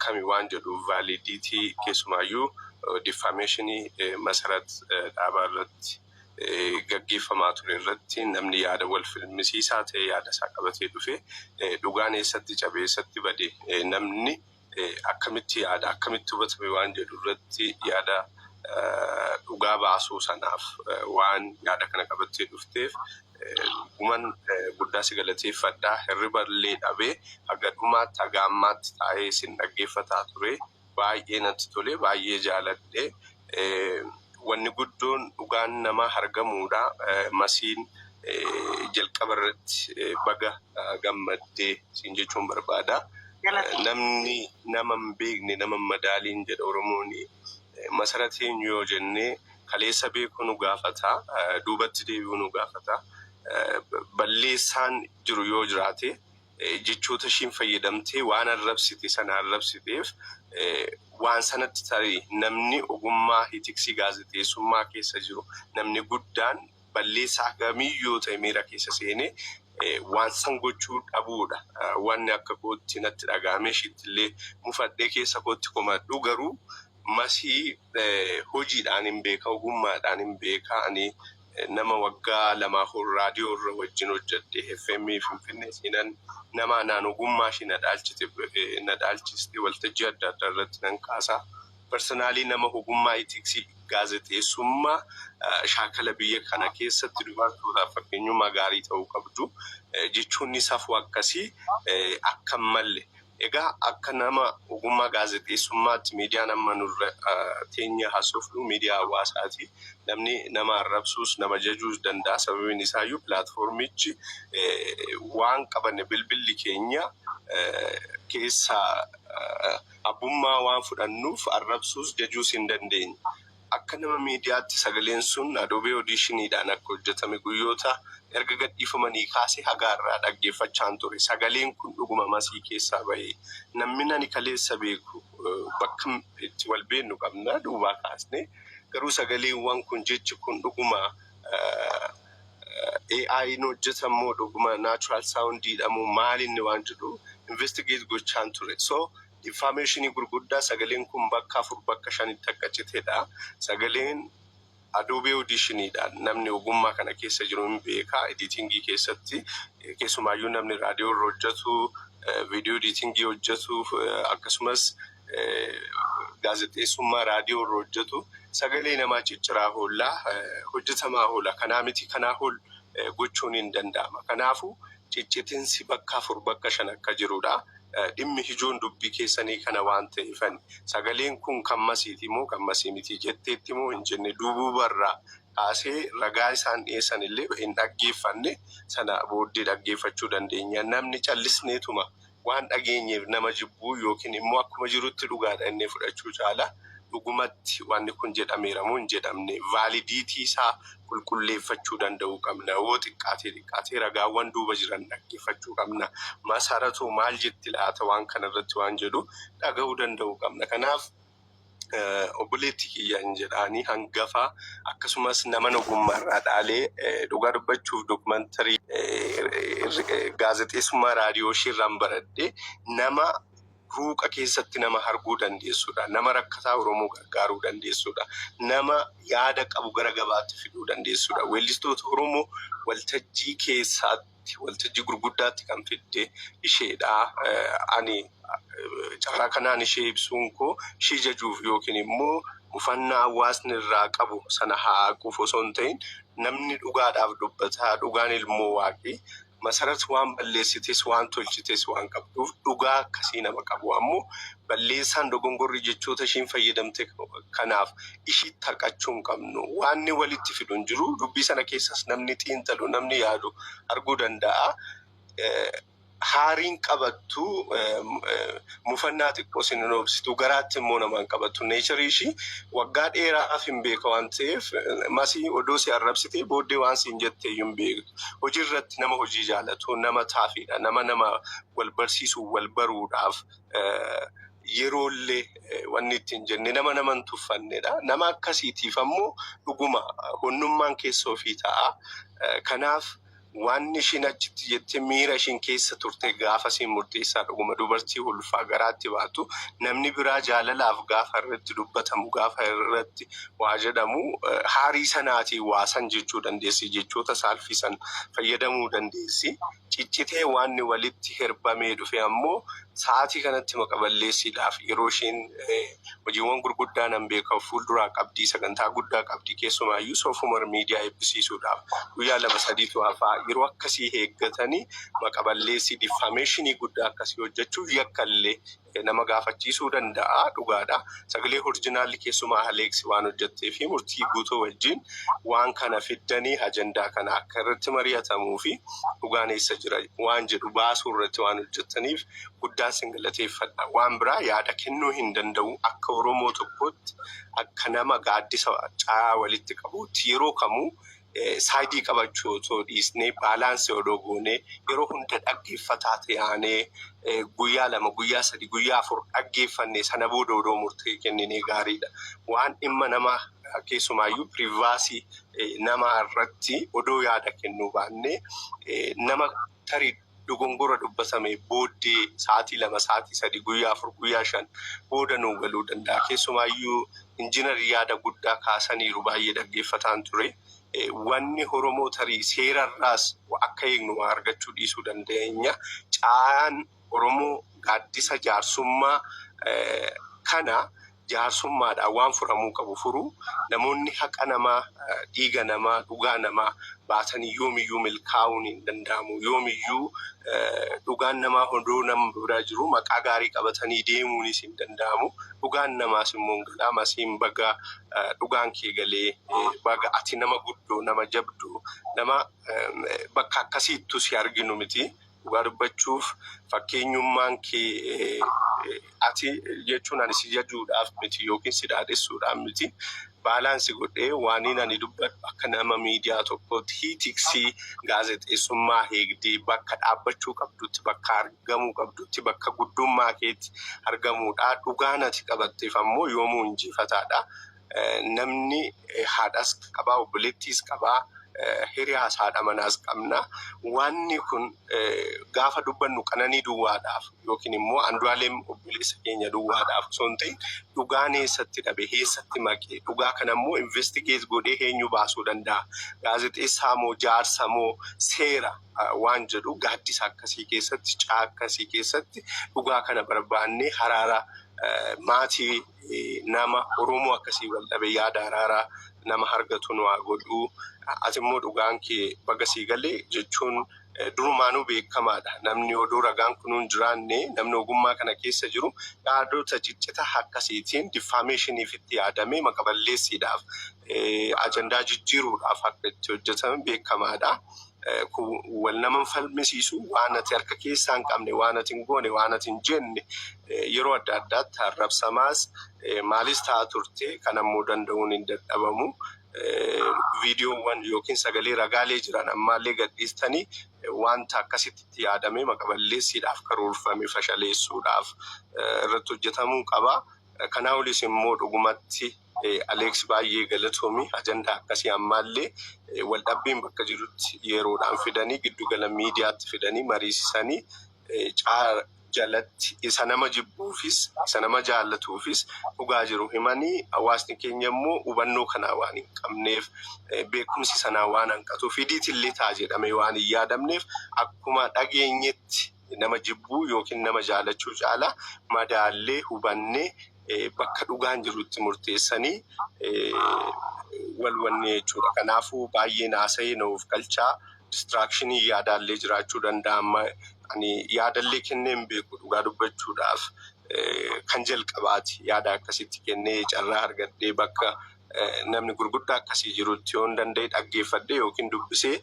kami waan jedhu vaalidiitii keessumaayyuu diffaameeshinii masarat dhaabaa irratti gaggeeffamaa ture irratti namni yaada wal filmisiisaa ta'e yaada isaa qabatee dhufe dhugaan eessatti cabe eessatti bade namni akkamitti yaada akkamitti hubatame waan jedhu irratti yaada dhugaa baasuu sanaaf waan yaada kana qabattee dhufteef guman guddaa si galateeffadhaa hirriba illee dhabee haga dhumaatti haga ammaatti taa'ee sin dhaggeeffataa ture baay'ee natti tole baay'ee jaaladhe wanni guddoon dhugaan namaa argamuudha masiin jalqaba irratti baga gammaddee siin jechuun barbaada. Namni nama hin beekne nama madaaliin jedha Oromoon masarateen yoo jennee kaleessa beekuu nu gaafata duubatti deebi'uu nu gaafata balleessaan jiru yoo jiraate jechoota ishiin fayyadamtee waan arrabsite sana arrabsiteef waan sanatti tarii namni ogummaa itiksii gaazexeessummaa keessa jiru namni guddaan balleessaa kamiyyuu ta'e miira keessa seenee waan san gochuu dhabuudha wanni akka kootti natti dhagaamee shittillee mufadhee keessa kootti komadhu garuu masii hojiidhaan hin beeka ogummaadhaan hin beeka ani nama waggaa lamaa raadiyoo irra wajjin hojjedhe FM Finfinnee siinan nama naan ogummaa ishii na dhaalchiste waltajjii adda addaa irratti nan kaasaa personaalii nama ogummaa itiksii gaazexeessummaa shaakala biyya kana keessatti dubartootaaf fakkeenyummaa gaarii ta'uu qabdu jechuun safuu akkasii akka malle egaa akka nama ogummaa gaazexeessummaatti miidiyaan amma nurra teenya haasofnu miidiyaa hawaasaati namni nama arrabsuus nama jajuus danda'a sababiin isaayyuu pilaatfoormichi waan qabanne bilbilli keenya keessa abbummaa waan fudhannuuf arrabsuus jajuus hin dandeenye akka nama miidiyaatti sagaleen sun Adobe Auditionidhaan akka hojjetame guyyoota erga gadhiifamanii kaasee hagaarraa dhaggeeffachaan ture. Sagaleen kun dhuguma masii keessaa bahee namni nani kaleessa beeku bakka itti wal beennu qabna duubaa kaasne garuu sagaleewwan kun jechi kun dhuguma AI no hojjetamoo dhuguma natural sound jedhamu maalinni waan jedhu investigate gochaan ture. So information gurguddaa sagaleen kun bakka 4 bakka 5 takkachiteedha. Sagaleen Adobe Auditionidhaan namni ogummaa kana keessa jiru hin beeka editingii keessatti keessumaayyuu namni raadiyoo hojjetu video editingii hojjetu akkasumas gaazexeessummaa raadiyoo hojjetu sagalee namaa cicciraa hoollaa hojjetamaa hoola kanaa miti kanaa hool gochuun hin danda'ama. Kanaafuu ciccitinsi bakka 4 bakka 5 akka jirudha. Dhimmi hijoon dubbii keessanii kana waan ta'eefan sagaleen kun kan masiiti moo kan masii miti jetteetti moo hin jenne duubarraa kaasee ragaa isaan dhiyeessan illee hin dhaggeeffanne sana booddee dhaggeeffachuu dandeenya. Namni callisneetuma waan dhageenyeef nama jibbuu yookiin immoo akkuma jirutti dhugaadha inni fudhachuu caala dhugumatti wanni kun jedhameera moo hin jedhamne vaalidiitii isaa qulqulleeffachuu danda'uu qabna. Yoo xiqqaatee ragaawwan duuba jiran dhaggeeffachuu qabna. Masaaratoo maal jetti laata waan kanarratti waan jedhu dhaga'uu danda'uu qabna. Kanaaf obboleetti kiyyaan jedhaanii hangafa akkasumas nama ogummaarraa dhaalee dhugaa dubbachuuf dokumantarii gaazexeessummaa raadiyoo shirraan baradhee nama ruuqa keessatti nama arguu dandeessudha. Nama rakkataa Oromoo gargaaruu dandeessudha. Nama yaada qabu gara gabaatti fiduu dandeessudha. Weellistoota Oromoo waltajjii keessaatti waltajjii gurguddaatti kan fidde isheedha. Ani carraa kanaan ishee ibsuun koo ishee jajuuf yookiin immoo mufannaa hawaasni irraa qabu sana haaquuf osoo hin ta'in namni dhugaadhaaf dubbataa dhugaan ilmoo waaqii masarat waan balleessites waan tolchites waan qabduuf dhugaa akkasii nama qabu ammoo balleessaan dogongorri jechoota ishiin fayyadamte kanaaf ishii taqachuu hin qabnu. Waanni walitti fiduun jiru dubbii sana keessas namni xiinxalu namni yaadu arguu danda'a. Haariin qabattu mufannaa xiqqoo sin obsitu garaatti immoo namaan qabattu neecharii ishii waggaa dheeraaf hin beeka waan ta'eef masii odoo si arrabsitee booddee waan siin jettee hin beektu. Hojii irratti nama hojii jaalatu nama taafiidha nama wal barsiisuu wal baruudhaaf yeroollee wanni ittiin jenne nama hin tuffannedha. Nama akkasiitiif ammoo dhuguma honnummaan keessa ofii ta'a. Kanaaf waan ishiin achitti jettee miira ishiin keessa turte gaafa siin murteessaa dhuguma dubartii ulfaa garaatti baatu namni biraa jaalalaaf gaafa irratti dubbatamu gaafa irratti waa jedhamu haarii sanaatii waasan jechuu dandeessi jechoota saalfisan fayyadamuu dandeessi. Ciccitee waan walitti herbamee dhufe ammoo sa'aatii kanatti maqaballeessiidhaaf yeroo ishiin hojiiwwan gurguddaa nan beeka fuulduraa qabdii sagantaa guddaa qabdii keessumaayyuu soofumar miidiyaa eebbisiisuudhaaf guyyaa 2-3 hafaa yeroo akkasii eeggatanii maqaballeessii diffaameeshinii guddaa akkasii hojjechuuf yakkallee nama gaafachiisuu danda'a dhugaadha. Sagalee orjinaalli keessumaa Aleeksi waan hojjettee fi murtii guutuu wajjin waan kana fiddanii ajandaa kana akka irratti mari'atamuu fi dhugaan eessa jira waan jedhu baasuu irratti waan hojjettaniif guddaan sin galateeffadha. Waan biraa yaada kennuu hin danda'u akka Oromoo tokkotti akka nama gaaddisa caa walitti qabuutti yeroo kamuu saayidii qabachuu otoo dhiisnee baalaansii odoo goonee yeroo hunda dhaggeeffataa ta'anii guyyaa 2 guyyaa 3 guyyaa 4 dhaggeeffannee sana booda odoo murtee kenninee gaariidha. Waan dhimma nama keessumaayyuu privaasii nama irratti odoo yaada kennuu baannee nama tarii dogongora dubbatame booddee sa'aatii 2 sa'aatii 3 guyyaa 4 guyyaa 5 booda nuu galuu danda'a. Keessumaayyuu injiinarii yaada guddaa kaasaniiru baay'ee dhaggeeffataan ture. Wanni Oromoo tarii seerarraas akka eegnu argachuu dhiisuu dandeenya. Caayaan Oromoo gaaddisa jaarsummaa kana jaarsummaadhaan waan furamuu qabu furu. Namoonni haqa namaa, dhiiga namaa, dhugaa namaa baatanii yoomiyyuu milkaa'uun hin danda'amu. Yoomiyyuu dhugaan namaa hunduu nama bira jiru maqaa gaarii qabatanii deemuunis hin danda'amu. Dhugaan namaas immoo galaa masiin baga dhugaan kee galee baga ati nama guddoo nama jabduu nama bakka akkasiittu si arginu miti. Dhugaa dubbachuuf fakkeenyummaan kee ati jechuun ani si jajuudhaaf miti yookiin si dhaadessuudhaaf miti. baalaansi godhee waan ani dubbadhu akka nama miidiyaa tokkootti tiksii gaazexeessummaa eegdee bakka dhaabbachuu qabdutti bakka argamuu qabdutti bakka guddummaa keetti argamuudha. Dhugaan ati qabatteef ammoo yoomuu injifataadha. Namni haadhas qabaa obboleettiis qabaa. Hiriyaas haadha manaas qabna. Wanni kun gaafa dubbannu Qananii Duwwaadhaaf yookiin immoo Andu'aalem obboleessa keenya Duwwaadhaaf osoo hin ta'in dhugaan eessatti dhabe eessatti maqee dhugaa kana immoo investigeet godhee eenyu baasuu danda'a. Gaazexeessaa moo jaarsa moo seera waan jedhu gaaddisa akkasii keessatti caa akkasii keessatti dhugaa kana barbaannee haraara maatii nama Oromoo akkasii wal dhabe yaada araaraa nama hargatu nu haa godhu. Ati immoo dhugaan kee baga sii galee jechuun durumaanuu beekamaadha. Namni oduu ragaan kunuun jiraanne namni ogummaa kana keessa jiru yaadota ciccita akkasiitiin diffaameeshiniif itti yaadamee maqaballeessiidhaaf ajandaa jijjiiruudhaaf akka itti hojjetaman beekamaadha. Wal nama falmisiisu waan ati harka keessaa hin qabne waan ati hin goone waan ati hin jenne yeroo adda addaatti arrabsamaas maalis ta'a turte kan ammoo danda'uun hin dadhabamu. Viidiyoowwan yookiin sagalee ragaalee jiran ammaallee gadhiistanii wanta akkasitti yaadamee maqaballeessiidhaaf karoorfame fashaleessuudhaaf irratti hojjetamuu qaba. Kanaa olis immoo dhugumatti Aleeks baay'ee galatoomii ajandaa akkasii ammaallee waldhabbiin bakka jirutti yeroodhaan fidanii giddugala miidiyaatti fidanii mariisisanii jalatti isa nama jibbuufis isa nama jaallatuufis dhugaa jiru himanii hawaasni keenya immoo hubannoo kanaa waan hin qabneef beekumsi sanaa waan hanqatuuf fidiitillee ta'a jedhamee waan hin yaadamneef akkuma dhageenyetti nama jibbuu yookiin nama jaallachuu caalaa madaallee hubannee bakka dhugaan jirutti murteessanii walwanne jechuudha. Kanaafuu baay'ee naasa'ee nuuf galchaa distraakshinii yaadaallee jiraachuu danda'a. Ani yaadallee kenneen beeku dhugaa dubbachuudhaaf kan jalqabaati yaada akkasitti kennee carraa argadhee bakka namni gurguddaa akkasii jirutti yoo danda'e dhaggeeffadhee yookiin dubbisee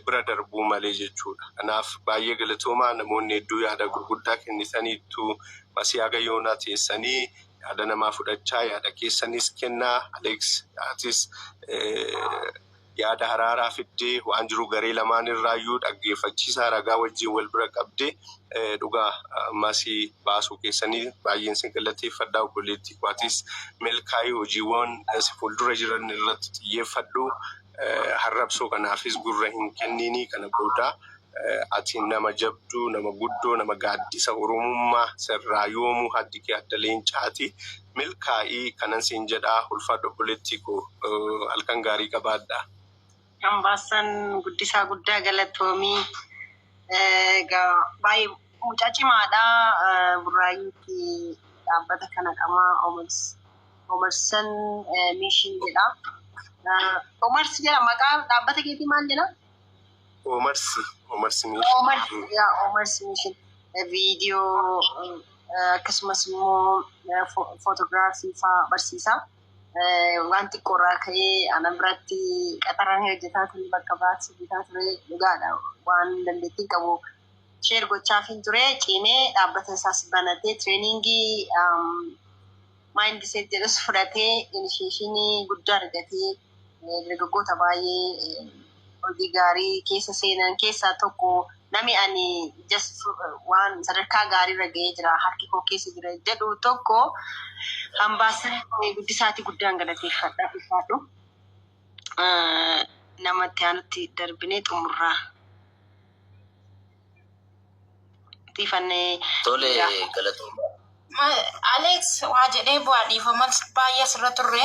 bira darbuu malee jechuudha. Kanaaf baay'ee galatoomaa namoonni hedduu yaada gurguddaa kennitaniitu Masiyaa Yoonaa teessanii yaada namaa fudhachaa yaada keessanis kennaa. Aleeks atis yaada haraaraa fiddee waan jiru garee lamaan irraayyuu dhaggeeffachiisaa ragaa wajjin wal bira qabdee dhugaa masii baasuu keessanii baay'een sin galateeffadhaa. Obboleettii kootis milkaa'ii hojiiwwan si fuuldura jiran irratti xiyyeeffadhu. Harrabsoo kanaafis gurra hin kenninii. Kana booda ati nama jabduu nama guddoo nama gaaddisa Oromummaa sirraa yoomuu haddi kee adda leencaati. Milkaa'ii kanan siin jedhaa ulfaadhu obboleettii koo halkan gaarii qabaadhaa. Ambaasan guddisaa guddaa galatoomii baay'ee mucaa cimaadhaa. Burraayyuutti dhaabbata kana qamaa Omarsan Mishin jedha. Omarsi jedha maqaa dhaabbata keetii maal jedha? Omarsi Mishin. Viidiyoo akkasumas immoo footoogiraafii fa'aa barsiisa. Wanti qorraa ka'ee ana biratti qaxaranii hojjetaa ture bakka baatsi hojjetaa ture dhugaadha. Waan dandeettii qabu sheer gochaaf hin ture cimee dhaabbata isaas banatee tireeningii maayindiseet jedhus fudhatee inisheeshinii guddaa argatee dargaggoota baay'ee hojii gaarii keessa seenan keessaa tokko nami ani waan sadarkaa gaariirra ga'ee jira harki koo keessa jira jedhu tokko Ambaasan guddisaati guddaan galateeffadhu. Namatti aanutti darbinee xumurraa. Tiifannee. Tole galatooma. Aleeks waa jedhee bu'aa dhiifama baay'ee asirra turre.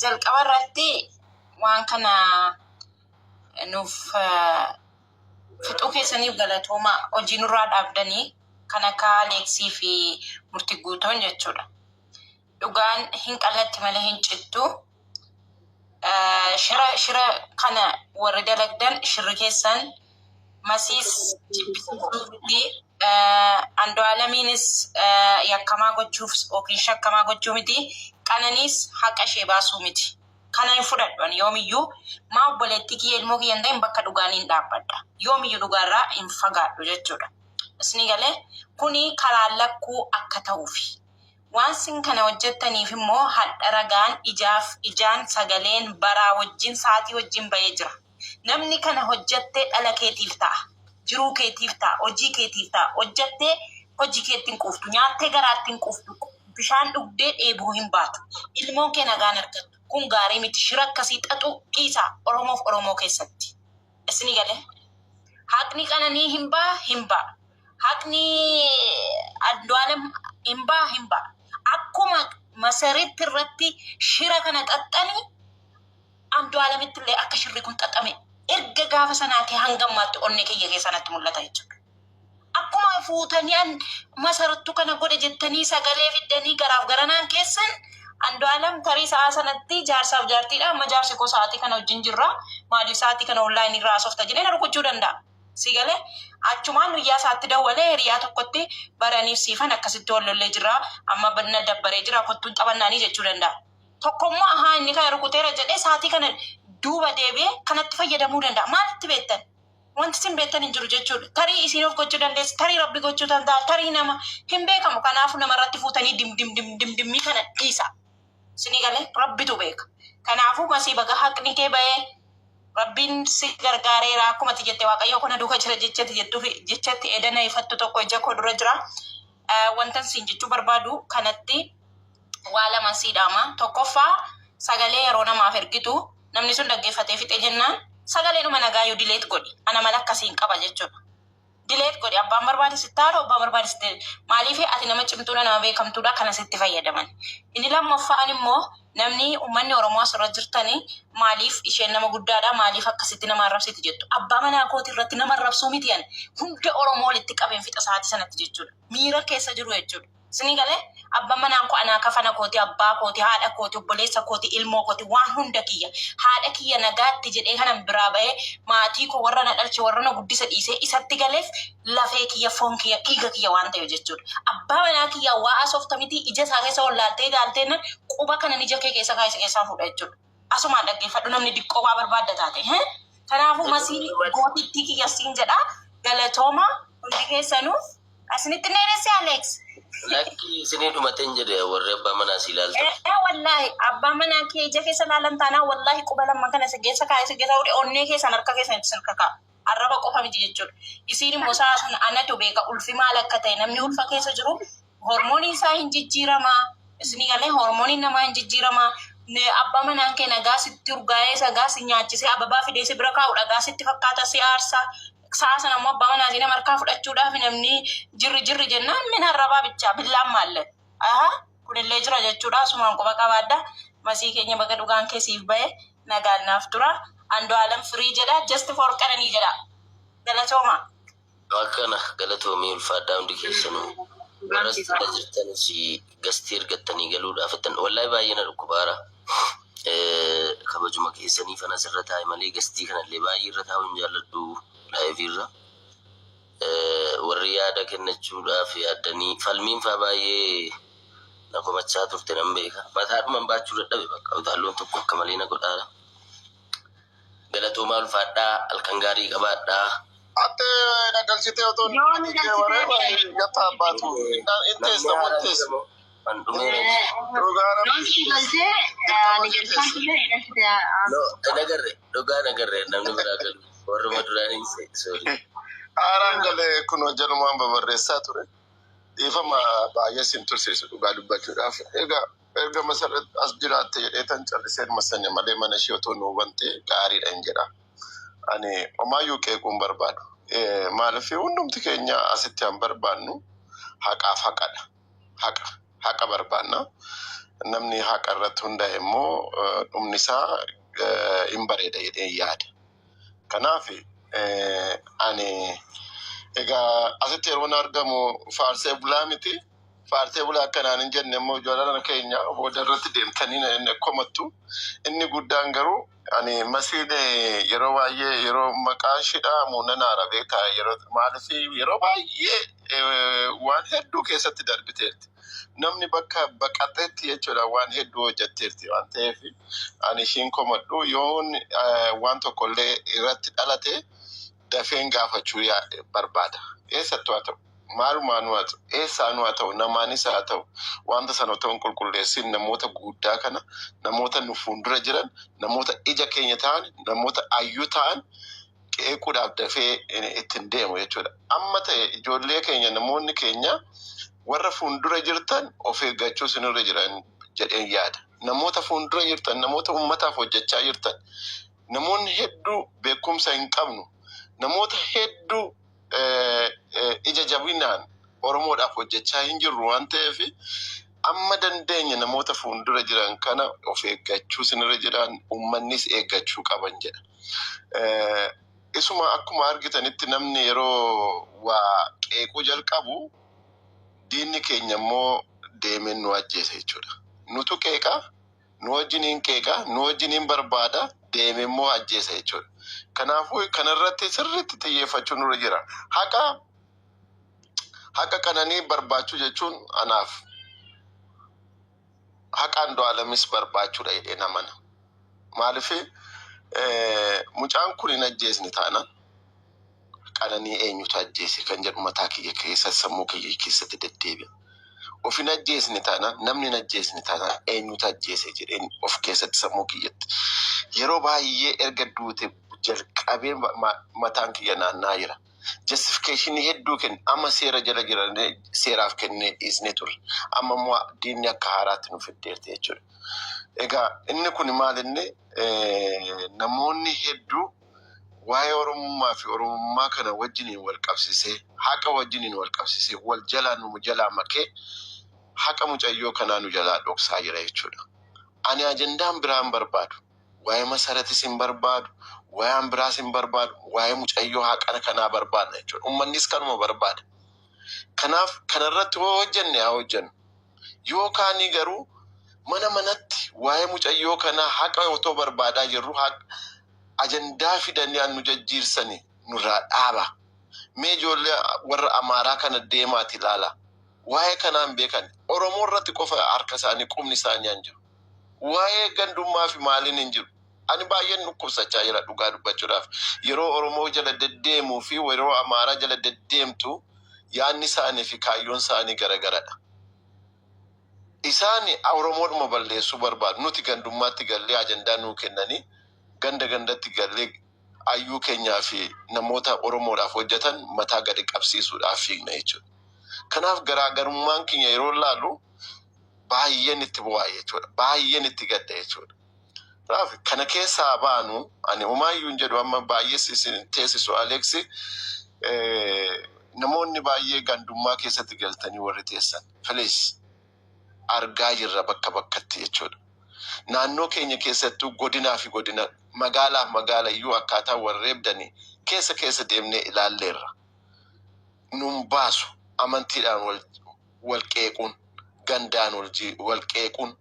Jalqaba irratti waan kana nuuf fixuu keessaniif galatooma hojii nurraa dhaabdanii kan akka Aleeksii fi Murtii Guutoon jechuudha. Dhugaan hin qalatti malee hin cittu. Shira kana warri dalagdan shirri keessan masiis jibbisiisuu fi Andu'aalemiinis yakkamaa gochuuf yookiin shakkamaa gochuu miti. Qananiis haqa ishee baasuu miti. Kana hin fudhadhan yoomiyyuu maa obboleettii kiyya ilmoo kiyya hin ta'in bakka dhugaan hin dhaabbadha. Yoomiyyuu dhugaarraa hin fagaadhu jechuudha. Isni galee kuni karaa lakkuu akka ta'uufi waan sin kana hojjettaniif immoo hadha ragaan ijaan sagaleen baraa wajjin saatii wajjin bahee jira. Namni kana hojjettee dhala keetiif ta'a, jiruu keetiif ta'a, hojii keetiif ta'a. Hojjettee hojii keettiin quuftu, nyaattee garaattiin quuftu, bishaan dhugdee dheebuu hin baatu. Ilmoon kee nagaan argattu. Kun gaarii miti. Shira akkasii xaxu dhiisaa Oromoof Oromoo keessatti. Isinii galee haqni Qananii hin ba'a. Haqni Andu'aalem hin ba'a. Akkuma Masariitti irratti shira kana xaxxanii Andu'aalemitti illee akka shirri kun xaxxame erga gaafa sanaatee hanga ammaatti onnee kiyya keessatti mul'ata jechuudha. Akkuma fuutanii Masarittu kana godhe jettanii sagalee fiddanii garaaf garanaan keessan Andu'aalem tarii sa'a sanatti jaarsaaf jaartiidha. Amma jaarsi koo sa'aatii kana wajjin jirra. Maaliif sa'aatii kana onlaayinii irraa soofta jedhee arguchuu danda'a. Sigalee achumaan guyyaa isaatti dawwalee hiriyaa tokkotti baraniif siifan akkasitti wallollee jira. Amma banna dabbaree jira kottuun xabannaanii jechuu danda'a. Tokkommoo ahaa inni kana rukuteera jedhee sa'aatii kana duuba deebi'ee kanatti fayyadamuu danda'a. Maalitti beektan? Wanti isin beektan hin jiru jechuudha. Tarii isin of gochuu dandeessi, tarii rabbi gochuu danda'a, tarii nama hin beekamu. Kanaafuu namarratti fuutanii dimdimdimdimdimii kana dhiisa. Isinii galee rabbitu beeka. Kanaafuu masii baga haqni kee bahee Rabbiin si gargaareera akkuma ati jette Waaqayyo kana duuka jira jechatti edana ifattu tokko ija koo dura jira. Wantan siin jechuu barbaadu kanatti waa lama siidhaama. Tokkoffaa sagalee yeroo namaaf ergitu namni sun dhaggeeffatee fixe jennaan sagaleedhuma nagaayyuu dileet godhi. Ana mala akkasiin qaba jechuudha. Dileet godhi abbaan barbaade sitti haadha abbaan barbaade sitti maaliif ati nama cimtuudha nama beekamtuudha kana sitti fayyadaman. Inni lammaffaan immoo namni uummanni Oromoo asirra jirtanii maaliif isheen nama guddaadha maaliif akkasitti nama arrabsiti jettu. Abbaa manaa kooti irratti nama arrabsuu miti yan hunda Oromoo walitti qabeen fixa sa'aatii sanatti jechuudha. Miira keessa jiru jechuudha. Isinii galee abbaan manaan koo anaa kafana kooti abbaa kooti haadha kooti obboleessa kooti ilmoo kooti waan hunda kiyya haadha kiyya nagaatti jedhee kanan biraa bahee maatii koo warra na dhalche warra na guddisa dhiisee isatti galeef lafee kiyya foon kiyya dhiiga kiyya waan ta'e jechuudha. Abbaa manaa kiyya waa asoofta miti ija isaa keessa wallaaltee ilaaltee quba kanan ija kee keessa kaayisa keessaa fuudha jechuudha. Asumaan dhaggeeffadhu namni diqqoo waa barbaadda taate. Kanaafuu masii gootittii kiyya siin jedha galatooma hundi keessanuu asinitti neeresse Alex. Lakki isinii dhumateen jedhe warri abbaa manaa si ilaalta. Wallahi abbaa manaa kee ija keessa ilaalan taanaa wallahi quba lamman kana sigeessa kaayisa geessa fuudhee onnee keessan harka keessan itti sirka ka'a. Arraba qofa miti jechuudha. Isiin immoo sa'a sana anatu beeka ulfi maal akka ta'e namni ulfa keessa jiru hormooniin isaa hin jijjiiramaa. Isinii galee hormooniin namaa hin jijjiiramaa. Abbaa manaan kee nagaa sitti urgaa'ee sagaa si nyaachisee ababaa fidee si bira kaa'udha gaa sitti fakkaata si aarsaa. Sa'a sana immoo abbaa manaa nama harkaa fudhachuudhaaf namni jirri jennaan min arrabaa bichaa billaan maalle. Kunillee jira jechuudha asumaan quba qabaadda. Masii keenya baga dhugaan keessiif bahee nagaan naaf tura. Andu'aalem firii jedha just for Qananii jedha. Galatooma. Akkana galatoomii ulfaadhaa hundi keessanuu warras irra jirtanis gastii ergattanii galuudhaaf wallahi baay'ee na dhukkubaara. Kabajuma keessanii fanas irra taa'e malee gastii kanallee baay'ee irra taa'uu hin jaalladhu. Laayifiirra warri yaada kennachuudhaaf yaaddanii falmiin fa'aa baay'ee na komachaa turte nan beeka. Mataadhumaan baachuu dadhabe bakka utaalloon tokko akka malee na godhaara. Galatoomaa ulfaadhaa halkan gaarii qabaadhaa. Ate nagalchitee otoo warreen gataa baatu inteessa murteessa. Dhugaa nagarree namni biraa galu warra maduraanii sorry. Haaraan galee kun hojjelumaan babarreessaa ture. Dhiifama baay'ee sin tursiisu dhugaa dubbachuudhaaf. Egaa erga masarratti as jiraatte jedhee tan calliseen masanya malee mana ishee otoo nu hubante gaariidha hin jedha. Ani homaayyuu qeequun barbaadu. Maaliif hundumti keenya asitti han barbaannu haqaaf haqadha. Haqa barbaanna. Namni haqa irratti hundaa'e immoo dhumni isaa hin bareeda jedhee yaada. Kanaaf ani egaa asitti yeroon argamu faarsee bulaa miti. Faarsee bulaa akkanaan hin jenne immoo ijoolleen keenya booda irratti deemtanii komattu. Inni guddaan garuu ani masiin yeroo baay'ee yeroo maqaan shidhaamu nan haara beektaa maaliif yeroo baay'ee waan hedduu keessatti darbiteerti. Namni bakka baqateetti jechuudha waan hedduu hojjetteerti waan ta'eef ani ishiin komadhu yoon waan tokkollee irratti dhalate dafeen gaafachuu barbaada. Eessattuu haa ta'u maalumaan haa ta'u eessaan haa ta'u namaanis haa ta'u wanta sana ta'uun qulqulleessin namoota guddaa kana namoota nu fuuldura jiran namoota ija keenya ta'an namoota ayyuu ta'an qeequudhaaf dafee ittiin deemu jechuudha. Amma ta'e ijoollee keenya namoonni keenya warra fuuldura jirtan of eeggachuu sinirra jiran jedheen yaada. Namoota fuuldura jirtan namoota ummataaf hojjechaa jirtan namoonni hedduu beekumsa hin qabnu namoota hedduu ija jabinaan Oromoodhaaf hojjechaa hin jirru waan ta'eef amma dandeenya namoota fuuldura jiran kana of eeggachuu sinirra jiran ummannis eeggachuu qaban jedha. Isuma akkuma argitanitti namni yeroo waa qeequu jalqabu diinni keenya immoo deemeen nu ajjeesa jechuudha. Nutu qeeqaa, nu wajjiniin qeeqaa, nu wajjiniin barbaada deemee immoo ajjeesa jechuudha. Kanaafuu kanarratti sirriitti xiyyeeffachuu nurra jira. Haqa kananii barbaachuu jechuun anaaf haqaan du'aalamis barbaachuudha jedhee namana. Maaliif mucaan kun hin ajjeesni taanaan qananii eenyutu ajjeese kan jedhu mataa kiyya keessa sammuu kiyya keessatti deddeebi'a. Of hin ajjeesni taanaan namni hin ajjeesni taanaan eenyutu ajjeese jedheen of keessatti sammuu kiyyatti. Yeroo baay'ee erga duute jalqabee mataan kiyya naannaa jira. Justification hedduu kenna amma seera jala jiran seeraaf kennee dhiisnee ture. Amma immoo diinni akka haaraatti nu fiddeerte jechuudha. Egaa inni kun maal inni namoonni hedduu waa'ee Oromummaa fi Oromummaa kana wajjiniin wal qabsisee haqa wajjiniin wal qabsisee wal jalaa nu jalaa makee haqa mucayyoo kanaa nu jalaa dhoksaa jira jechuudha. Ani ajandaan biraan barbaadu waa'ee masaratis hin barbaadu waa'ee biraas hin barbaadu waa'ee mucayyoo haqa kanaa barbaadna jechuudha. Uummannis kanuma barbaada. Kanaaf kanarratti hoo hojjenne haa hojjennu. Yookaan garuu mana manatti waa'ee mucayyoo kanaa haqa otoo barbaadaa jirru ajandaa fidanii nu jajjiirsanii nurraa dhaaba. Mee ijoollee warra Amaaraa kana deemaati ilaala. Waa'ee kanaan beekan Oromoo irratti qofa harka isaanii qubni isaanii hin jiru. Waa'ee gandummaa fi maaliin hin jiru. Ani baay'een dhukkubsachaa jira dhugaa dubbachuudhaaf. Yeroo Oromoo jala deddeemuu fi yeroo Amaaraa jala deddeemtu yaadni isaanii fi kaayyoon isaanii garagaradha. Isaani Oromoodhuma balleessuu barbaadu. Nuti gandummaatti gallee ajandaa nuu kennanii gandatti gallee ayyuu keenyaa fi namoota Oromoodhaaf hojjetan mataa gadi qabsiisuudhaaf fiigna jechuudha. Kanaaf garaagarummaan keenya yeroo laalu baay'een itti bu'aa jechuudha. Baay'een itti gadda jechuudha. Kanaaf kana keessaa baanu ani umaayyuu hin jedhu amma baay'ee teessisu Aleeksi namoonni baay'ee gandummaa keessatti galtanii warri teessan. Filis argaa jirra bakka bakkatti jechuudha. Naannoo keenya keessattuu godinaa fi godina magaalaaf magaala iyyuu akkaataa warreebdanii keessa deemnee ilaalleerra. Nun baasu amantiidhaan wal qeequun gandaan wal qeequun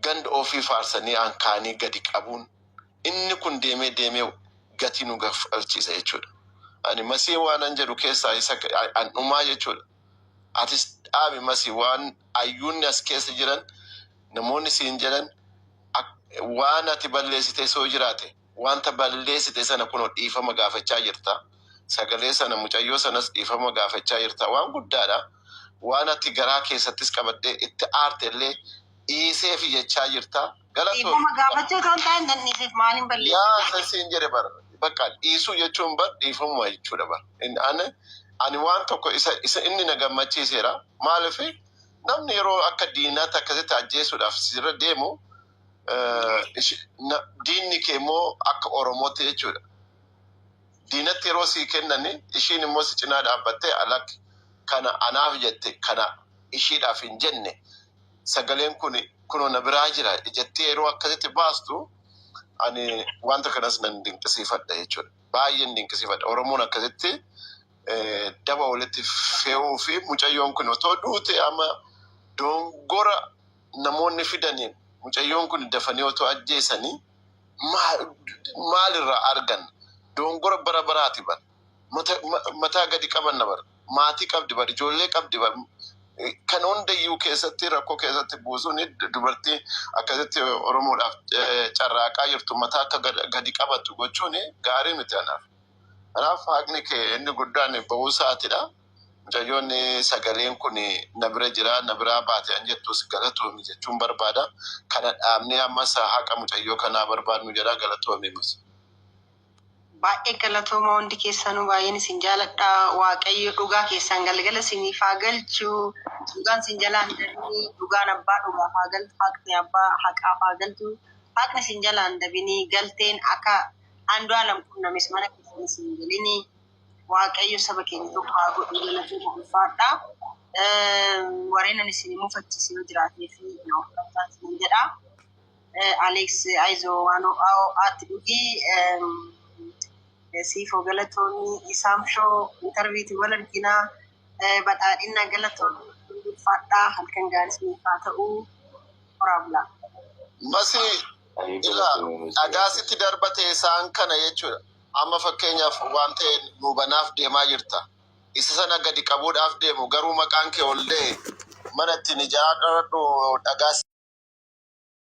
ganda ofii faarsanii aankaanii gadi qabuun inni kun deemee gatii nu galchiisa jechuudha. Ani masii waanan jedhu keessaa isa dhumaa jechuudha. Atis dhaabi masii waan ayyuunni as keessa jiran namoonni siin jedhan waan ati balleessite soo jiraate wanta balleessite sana kunoo dhiifama gaafachaa jirta. Sagalee sana mucayyoo sanas dhiifama gaafachaa jirta. Waan guddaadha. Waan ati garaa keessattis qabadhee itti aarte illee dhiisee fi jechaa jirta. Dhiifama gaafachuu osoo hin taane danniisiif maaliin balleessite? Yaa sasiin jedhe bara bakka dhiisuu jechuun bar dhiifamuma jechuudha bara. Ani waan tokko isa inni na gammachiiseera. Maaliif namni yeroo akka diinaatti akkasitti ajjeesuudhaaf sirra deemu diinni kee immoo akka Oromootti jechuudha. Diinatti yeroo sii kennani ishiin immoo si cinaa dhaabbattee alak kana anaaf jette kana ishiidhaaf hin jenne sagaleen kunoo na biraa jira jettee yeroo akkasitti baastu ani wanta kanas nan dinqisiifadha jechuudha. Baay'een dinqisiifadha. Oromoon akkasitti daba walitti fe'uu fi mucayyoon kun otoo duute ama dongora namoonni fidaniin mucayyoon kun dafanii otoo ajjeesanii maalirraa argan dongora bara baraati bar mataa gadi qaban na bar maatii qabdi bar ijoollee qabdi bar kan hundayyuu keessatti rakkoo keessatti buusuun dubartii akkasitti Oromoodhaaf carraaqaa jirtu mataa akka gadi qabattu gochuun gaarii miti anaaf. Kanaaf haqni kee inni guddaan bahuu isaatidha. Mucayyoonni sagaleen kun na bira jira na biraa baate an jettus galatoomi jechuun barbaada. Kana dhaabnee ammas haqa mucayyoo kanaa barbaadnu jedha galatoomi mas. Baay'ee galatooma hundi keessanuu baay'een isin jaaladha. Waaqayyo dhugaa keessan galgala isiniif haa galchu. Dhugaan isin jalaan darbini dhugaan abbaa dhugaaf haa galtu. Haqni abbaa haqaaf haa galtu. Haqni isin jalaan darbini galteen akka Andu'aalam qunnames mana keessan isin galini. Waaqayyo saba keenya tokko haa godhu galatooma ulfaadha. Warreen ani isin mufachiisee yoo jiraatee fi na uffataa isin jedha. Alex Aizo waan ati dhugii siifoo galatoonni isaam shoo intarviitii wal arginaa badhaadhina galatoonni ulfaadhaa halkan gaarii isiniif haa ta'uu horaa bulaa. Masi dhagaasitti darbate isaan kana jechuudha. Amma fakkeenyaaf waan ta'e nu banaaf deemaa jirta. Isa sana gadi qabuudhaaf deemu garuu maqaan kee ol ta'e mana ittiin ijaa qaradhu dhagaas